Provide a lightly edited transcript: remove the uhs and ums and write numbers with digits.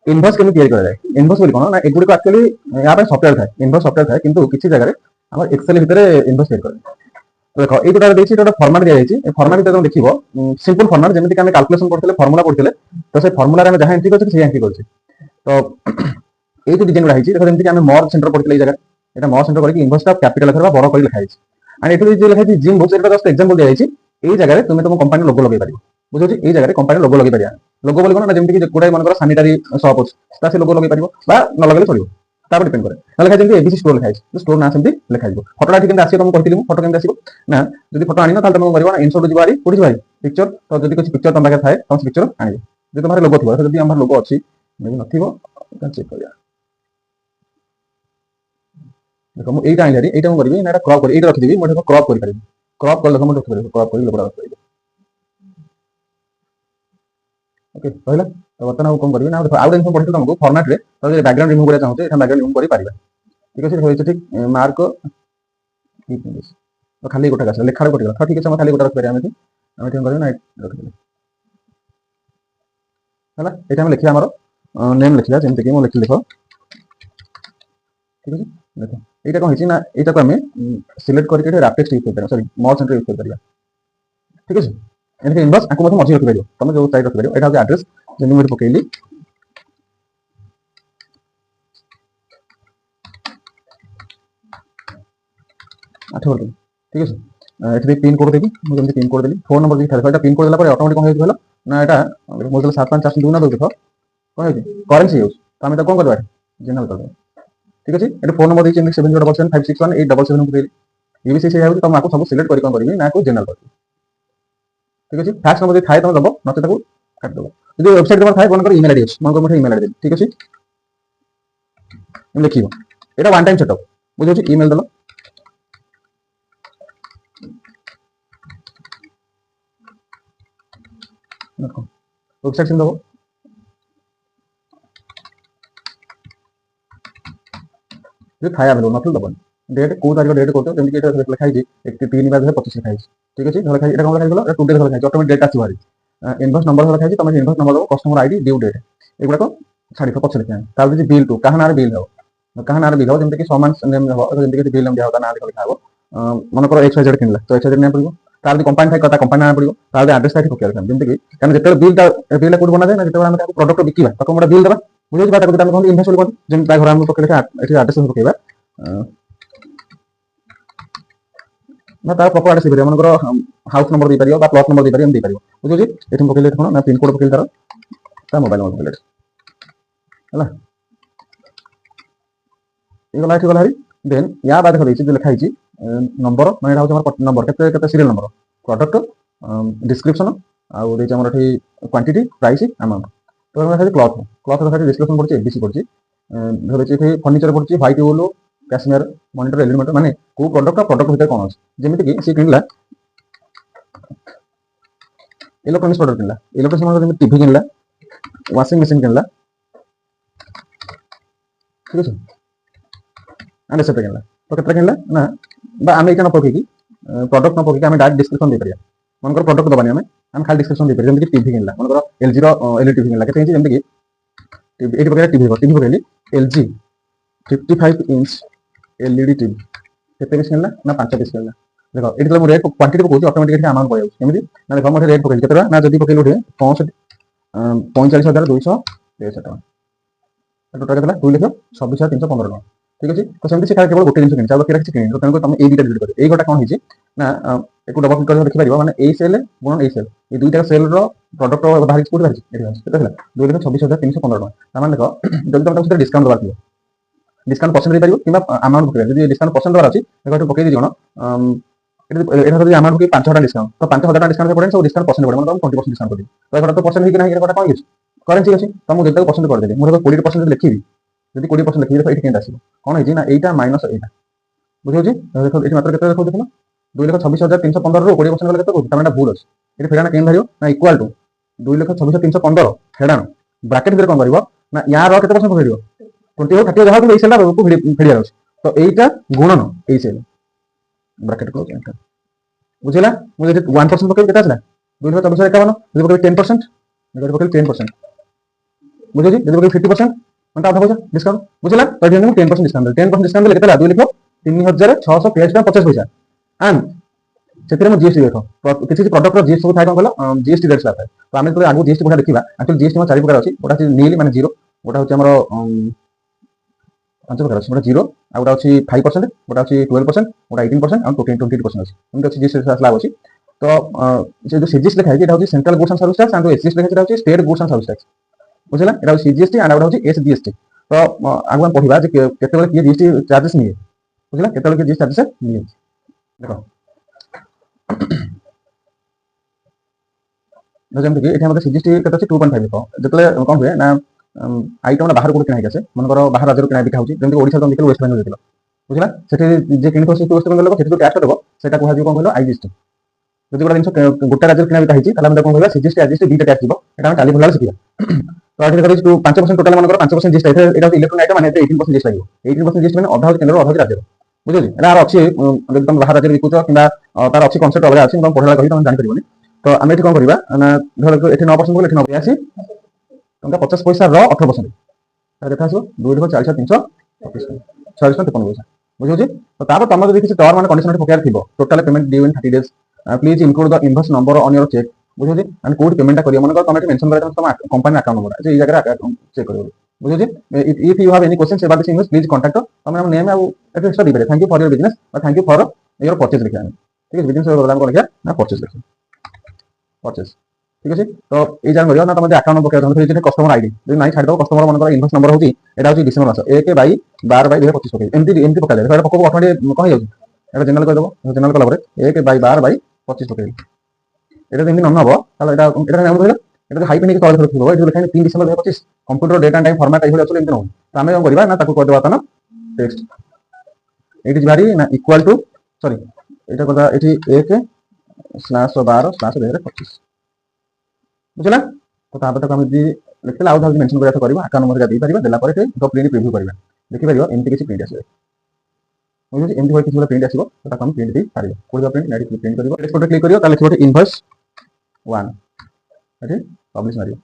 इनभॉइस केମିତି ତିଆରି କରାଯାଏ इनभॉइस ବୋଲି କ'ଣ ନା ଏଗୁଡ଼ିକ ଆକ୍ଚୁଆଲି ୟା ପାଇଁ ସଫ୍ଟୱେୟାର ଥାଏ इनभॉइस ସଫ୍ଟୱେୟାର ଥାଏ କିନ୍ତୁ କିଛି ଜାଗାରେ ଆମର ଏକ୍ସେଲ ଭିତରେ इनभॉइस ତିଆରି କରାଯାଏ। ଦେଖ ଏଇ ଯୋଉଟା ଦେଇଛି ଏଟା ଗୋଟେ ଫର୍ମାଟ ଦିଆଯାଇଛି ଏ ଫର୍ମାଟ ଭିତରେ ତମେ ଦେଖିବ ସିମ୍ପଲ ଫର୍ମାଟ ଯେମିତି କି ଆମେ କାଲକୁଲେସନ କରୁଥିଲେ ଫର୍ମୁଲା ପଢୁଥିଲେ ତ ସେ ଫର୍ମୁଲାରେ ଆମେ ଯାହା ଏଣ୍ଟ୍ରି କରୁଛେ ସେଇ ଏଣ୍ଟ୍ରି କରୁଛେ ତ ଏଇ ଯୋଉ ଡିଜାଇନ ଗୁଡ଼ା ହେଇଛି ଦେଖ ଯେମିତି କି ଆମେ ମର୍ଜ ସେଣ୍ଟର ପଢିଥିଲେ ଏଇ ଜାଗାରେ এটা মর্জ সেন্টার କରିକି ইনଭଏସଟା କ୍ୟାପିଟାଲ ଅକ୍ଷର ବା ବଡ଼ କରି ଲେଖା ହେଇଛି and ଏଠି ଯୋଉ ଲେଖା ହେଇଛି ଜିମ୍ ବୁକ୍ସ ଏଟା ଜଷ୍ଟ ଏକ୍ସାମ୍ପଲ ଦିଆଯାଇଛି ଏଇ ଜାଗାରେ ତୁମେ ତମ କମ୍ପାନୀ ଲୋଗୋ ଲଗେଇ ପାରିବ ବୁଝୁଛି ଏଇ ଜାଗାରେ କମ୍ପାନୀ ଲୋଗୋ ଲଗେଇ ପାରିବା ଲୋଗୋ ବୋଲି କ'ଣ ନା ଯେମିତି କି ଗୋଟାଏ ମନେକର ସାନିଟାରୀ ସପ୍ ଅଛି ତା ସେ ଲୋଗୋ ଲଗେଇ ପାରିବ ବା ନ ଲଗେଇଲେ ଚଳିବ ତାପରେ ଡିପେଣ୍ଡ କରେ ନା ଲେଖା ଯେମିତି ଏବିସି ଷ୍ଟୋର ଲେଖା ହେଇଛି ଷ୍ଟୋର ନା ସେମିତି ଲେଖା ହେଇଯିବ ଫଟୋଟା ଏଠି କେମିତି ଆସିବ ତମକୁ କହିଥିଲି ମୁଁ ଫଟୋ କେମିତି ଆସିବ ନା ଯଦି ଫଟୋ ଆଣିନ ତାହେଲେ ତମେ କ'ଣ କରିବ ନା ଇନସର୍ଟ ଯିବ ଆରି କୋଉଠି ଯିବ ଆରି ପିକ୍ଚର ତ ଯଦି କିଛି ପିକ୍ଚର ତମ ପାଖରେ ଥାଏ ତମ ସେ ପିକ୍ଚର ଆଣିବ ଯଦି ତମ ପାଖରେ ଲୋଗୋ ଥିବ ଯଦି ଆମର ଲୋଗୋ ଅଛି ଯଦି ନଥିବ ଚେକ୍ କରିବା देखो ମୁଁ ଏଇଟା ଆଣିଲି ଏଇଟା ମୁଁ କରିବି ନା ଏଟା କ୍ରପ୍ କରି ଏଇଟା ରଖିଦେବି ମୁଁ ଏଟା କ୍ରପ୍ କରିପାରିବି କ୍ରପ୍ କଲେ ଦେଖ ମୁଁ ରଖିପାରିବି କ୍ରପ୍ କରି ଲୋଗୋଟା ରଖିପାରିବି ओके ରହିଲା ତ ବର୍ତ୍ତମାନ ଆଉ କ'ଣ କରିବି ନା ଦେଖ ଆଉ ଗୋଟେ ଜିନିଷ ପଢ଼ିଥିଲି ତମକୁ ଫର୍ମାଟରେ ତ ଯଦି ବ୍ୟାକଗ୍ରାଉଣ୍ଡ ରିମୁଭ୍ କରିବା ଚାହୁଁଛେ ଏଟା ବ୍ୟାକଗ୍ରାଉଣ୍ଡ ରିମୁଭ୍ କରିପାରିବା ଠିକ୍ ଅଛି ହୋଇଛି ଠିକ୍ ମାର୍କ ତ ଖାଲି ଗୋଟେ ଆସିଲା ଲେଖାରେ କଟିଗଲା ତ ଠିକ୍ ଅଛି ଆମେ ଖାଲି ଗୋଟେ ରଖିପାରିବା ଆମେ ଏଠି କ'ଣ କରିବୁ ନା ରଖିଦେଲି ହେଲା ଏଇଟା ଆମେ ଲେଖିବା ଆମର ନେମ୍ ଲେଖିବା ଯେମିତିକି ମୁଁ ଲେଖିଲି ଦେଖ ଠିକ୍ ଅଛି ଦେଖ এইটা କ'ଣ ହେଇଛି ନା এইଟାକୁ ଆମେ ସିଲେକ୍ଟ କରିକି ଏଠି ରାପେକ୍ସ ୟୁଜ୍ କରିପାରିବା ସରି ମର୍ଜ ସେଣ୍ଟର ୟୁଜ୍ କରିପାରିବା ଠିକ୍ ଅଛି ଏମିତି ଇନଭଏସ୍ ଆକୁ ମଧ୍ୟ ମଝିରେ ରଖିପାରିବ ତମେ ଯୋଉ ସାଇଡ୍ ରଖିପାରିବ ଏଇଟା ହେଉଛି ଆଡ୍ରେସ୍ ଯେମିତି ମୁଁ ଏଠି ପକେଇଲି 8 वर्ग ठीक है एठी पिन कोड देबी मु जेमति पिन कोड देली फोन नंबर भी थाले पिन कोड देला पर ऑटोमेटिक कोन हेतु हलो ना एटा मो देला 7542 ना दो देखो कोन हेतु करेंसी यूज तो हम एटा कोन करबा जनरल कर ठीक अछि एटा फोन नंबर देछि 707561877877 देली ये भी से आउ तुम आको सब सिलेक्ट करी कोन करबी ना को जनरल कर ठीक अछि फैक्स नंबर दे थाए तुम दबो नते ताको काट दबो यदि वेबसाइट तुम थाए कोन कर ईमेल आईडी अछि मन को मोठे ईमेल आईडी ठीक अछि हम लिखिबो एटा वन टाइम सेटअप बुझो छी ईमेल दलो वेबसाइट से दबो जो थाए अवेलेबल नथल दबो डेट को तारिख डेट करतो जेमि कि एटा लिखा है 1/3/2025 लिखा है ठीक अछि लिखा एटा कोन लिखा गेलो एटा टुडे लिखा है ऑटोमेटिक डेट आसी भारी इनवॉइस नंबर लिखा है तुम इनवॉइस नंबर दबो कस्टमर आईडी ड्यू डेट एगुडा को छाड़ी पछ लिखा है तार जे बिल टू कहा नार बिल हो कहा नार बिल हो जेमि कि समान नेम हो जेमि कि बिल नेम दिया होता ना लिखा हो मन कर एक्स वाई जेड किनला तो एक्स वाई जेड नेम पड़िबो तार जो कंपनी थाई कंपनी नाम पड़िबो तार एड्रेस थाई पकेल जेमि कि कारण जेते बिल कोड बना जाय ना जेते हम प्रोडक्ट बिकिबा तो मोटा बिल दबा बुझो बात को हम कोन इनवॉइस बोल जेमि ता घर हम पकेले एठी एड्रेस पकेबा ना तार प्रॉपर एड्रेस दिबे मन कर हाउस नंबर दे परियो बा प्लॉट नंबर दे परियो हम दे परियो बुझो जी एठी पकेले कोन ना पिन कोड पकेल तार मोबाइल नंबर पकेले हला एगला एठी गला हरी देन या बाद देखो देछि लिखा हिची नंबर माने एटा हमर नंबर केते केते सीरियल नंबर प्रोडक्ट डिस्क्रिप्शन आ देछि हमर एठी क्वांटिटी प्राइस अमाउंट तो हम खाली क्लॉथ क्लॉथ खाली डिस्क्रिप्शन पड़छि एबीसी पड़छि धरे छि एठी फर्नीचर पड़छि व्हाइट वूल कैशमेयर मॉनिटर एलिमेंट माने को प्रोडक्ट भीतर कोन अछि जेमिति कि सी किनला इलेक्ट्रॉनिक्स प्रोडक्ट किनला इलेक्ट्रॉनिक्स मतलब टीवी किनला वॉशिंग मशीन किनला ठीक अछि एंड से किनला तो केतना किनला ना बा आमे एटा न पकेकी प्रोडक्ट न पकेकी आमे डायरेक्ट डिस्क्रिप्शन दे परिया मन कर प्रोडक्ट दबानी आमे खाली डिस्क्रिप्शन दे परिया जेमि कि टीवी किनला मन कर एलजी रो एलईडी टीवी किनला केते इंच जेमि कि टीवी एटी पकेला टीवी पकेली एलजी 55 इंच एलईडी टीवी केते पीस किनला ना 5 पीस किनला देखो एटी तो रेट क्वांटिटी को कहूची ऑटोमेटिक एटी अमाउंट पय केमिति ना देखो मोटे रेट पकेली केतेरा ना जदी पकेली उठे 45263 टका टोटल केतला 2,26,315 टका ठीक अछि तो सेमति से केवल गोटे जिंस किन चाउ बाकी किछि किन तो तनको तुम ए दुटा डिलीट करियो ए गोटा कोन हिची ना एको डबल क्लिक कर देखि परियो माने ए सेल गुणन ए सेल ए दुईटा सेल रो प्रोडक्ट बाहर कोड बाहर एठी अछि देखला 2,26,315 टका तामान देखो जल्दी तुम तक डिस्काउंट दबार दियो डिस्काउंट परसेंट दे परियो किबा अमाउंट पकरे जदी डिस्काउंट परसेंट दबार अछि देखो एठी पकई दी जण एटा जदी अमाउंट पकई 5000 डिस्काउंट तो 5000 टका डिस्काउंट पड़े सब डिस्काउंट परसेंट पड़े मतलब 20% डिस्काउंट पड़े तो एटा तो परसेंट हिक नाही एटा कोन हिच करेंसी अछि त मु जदी परसेंट कर देली मु 20% लिखिबी जदी 20% लिखिबी देखो एठी केंदा आसीबो कोन हिची ना एटा माइनस एटा बुझियो जी देखो एठी मात्र केते देखो देखो 2,26,315 रो 20% गले केते कहू तमेटा भूल अछि एठी फेडाना केन धरियो ना इक्वल टू 2,26,315 फेडाना ब्रैकेट भीतर कोन करिवो ना या रो केते परसेंट फेडियो 20 हो 30 जहा को एसेला को फेडिया अछि तो एटा गुणन ए सेल ब्रैकेट क्लोज एंटर बुझिला मु जदी 1% पके केते आछला 2,26,51 जदी पके 10% जदी पके 10% ବୁଝୁଛି ଯଦି ପକେଇବି 50% ମାନେ ଅଧା ପଇସା ଡିସକାଉଣ୍ଟ ବୁଝିଲା ତ ଏଠି ମୁଁ 10% ଡିସକାଉଣ୍ଟ ଦେଲି 10% ଡିସକାଉଣ୍ଟ ଦେଲେ କେତେ ହେଲା 2 ଲକ୍ଷ 3683 50 ପଇସା ଆଣ୍ଡ ସେଥିରେ ମୁଁ ଜିଏସଟି ଦେଖ କିଛି କିଛି ପ୍ରଡକ୍ଟର ଜିଏସଟି ସବୁ ଥାଏ କଣ କହିଲ ଜିଏସଟି ରେଟ୍ ସ୍ଲାବ ଥାଏ ତ ଆମେ ଯେତେବେଳେ ଆଗକୁ ଜିଏସଟି ପଇସା ଦେଖିବା ଆକ୍ଚୁଆଲି ଜିଏସଟି ଆମର 4 ପ୍ରକାର ଅଛି ଗୋଟା ଅଛି ନିଲ୍ ମାନେ ଜିରୋ ଗୋଟା ହଉଛି ଆମର 5 ପ୍ରକାର ଅଛି ଗୋଟା ଜିରୋ ଆଉ ଗୋଟା ଅଛି 5% ଗୋଟା ଅଛି 12% ଗୋଟା 18% ଆଉ 22% ଅଛି ଏମିତି ଅଛି ଜିଏସଟି ସ୍ଲାବ ଅଛି ତ ସେ ଯୋଉ ସିଜିଏସଟି ଲେଖା ହେଇଛି ଏଟା ହଉଛି central goods and service tax and SGST ଲେଖା ହେଇଛି state goods and service tax ବୁଝିଲା এটা হচ্ছে সিজিএসটি আর এটা হচ্ছে এসজিএসটি তো আগে আমি পড়িবা যে কেতেবেলে কি জিএসটি চার্জেস নিয়ে বুঝিলা কেতেবেলে কি জিএসটি চার্জেস নিয়ে দেখো যেমন কি এখানে আমাদের সিজিএসটি কেতে আছে 2.5 দেখো যেতলে কোন হুয়ে না আইটেমটা বাহার কোটি কিনা গেছে মনে করো বাহার রাজ্যর কিনা বিকা হচ্ছে যেমন ওড়িশা তুমি দেখলে ওয়েস্ট বেঙ্গল দেখলো বুঝিলা সেটি যে কিনি তো ওয়েস্ট বেঙ্গল লোক সেটি তো ট্যাক্স দেবো সেটা কোহা ଯିବ কোন হলো আইজিএসটি যদি গোটা জিনিস গোটা রাজ্যর কিনা বিকা হইছি তাহলে আমরা কোন হইবা সিজিএসটি আইজিএসটি দুইটা ট্যাক্স দিব এটা আমি কালি ভুলালে শিখিবা তো এটি দেখো 5% টোটাল মনে করো 5% জিএসটি এটা হচ্ছে ইলেকট্রনিক আইটেম মানে 18% জিএসটি লাগিব 18% জিএসটি মানে অধা হচ্ছে কেন্দ্র অধা হচ্ছে রাজ্যর বুঝলি এটা আর ଅଛି যদি তুমি বাহার রাজ্যের বিকুছ কিংবা তার ଅଛି কনসেপ্ট অলগা ଅଛି তুমি পঢ়ালা কହି তুমি জানি পারিবনি তো আমি এটি কোন করিবা না ধর এটি 9% বলে এটি 89 টଙ୍କା 50 পয়সা র 18% তাহলে দেখা আসবে 2 দেখো 4325 4653 পয়সা বুঝিছি তো তারপর তোমার যদি কিছু টার্ম মানে কন্ডিশন পকার থিব total payment due in 30 days please include the invoice number on your cheque বুঝিছি মানে কোড পেমেন্টটা করিও মনে করো তুমি এটি মেনশন করে তোমার কোম্পানি অ্যাকাউন্ট নম্বর আছে এই জায়গায় চেক করিও বুঝিছি if you have any questions about this invoice please contact তুমি আমার নেম আর এক্সট্রা দিবে thank you for your business আর thank you for your purchase লিখা আমি ঠিক আছে বিজনেস বদলাম কোন লিখা না পারচেজ লিখা পারচেজ ঠিক আছে তো এই জান করিও না তোমাদের অ্যাকাউন্ট নম্বর কেউ ধরে যে কাস্টমার আইডি যদি নাই ছাড়ি দাও কাস্টমার মনে করো ইনভয়েস নম্বর হচ্ছে এটা হচ্ছে ডিসেম্বর মাস 1 বাই 12 বাই 2025 পকাই এমটি এমটি পকাই দেবে এটা পকাবো অটোমেটিক কই যাଉଛି এটা জেনারেল করে দেবো জেনারেল কলা পরে 1 বাই 12 বাই 25 পকাই এটা যদি নন হবো তাহলে এটা এটা নাম ধরে এটা যদি হাইপেন কি কল করে দিবো এটা লেখা 3 December 2025 computer date and time format এইভাবে আসলে এমতি নয় তো আমি কোন করিবা না তাকে কই দেবা তা না টেক্সট ইট ইজ ভ্যারি না ইকুয়াল টু সরি এটা কথা এটি 1/12/2025 বুঝলা তো তারপর তাকে আমি যদি লিখলে আউট হাউস মেনশন করে করিবা আকাউন্ট নম্বর দেই পারিবা দেলা পরে তো প্রিন্ট প্রিভিউ করিবা দেখি পারিবা এমতি কিছু প্রিন্ট আসবে বুঝলি এমতি হয় কিছু প্রিন্ট আসিব তো তাকে আমি প্রিন্ট দেই পারিবা কোডিবা প্রিন্ট নেটি প্রিন্ট করিবা এক্সপোর্ট ক্লিক করিও তাহলে ছোট ইনভয়েস 1 এটি পাবলিশ মারিও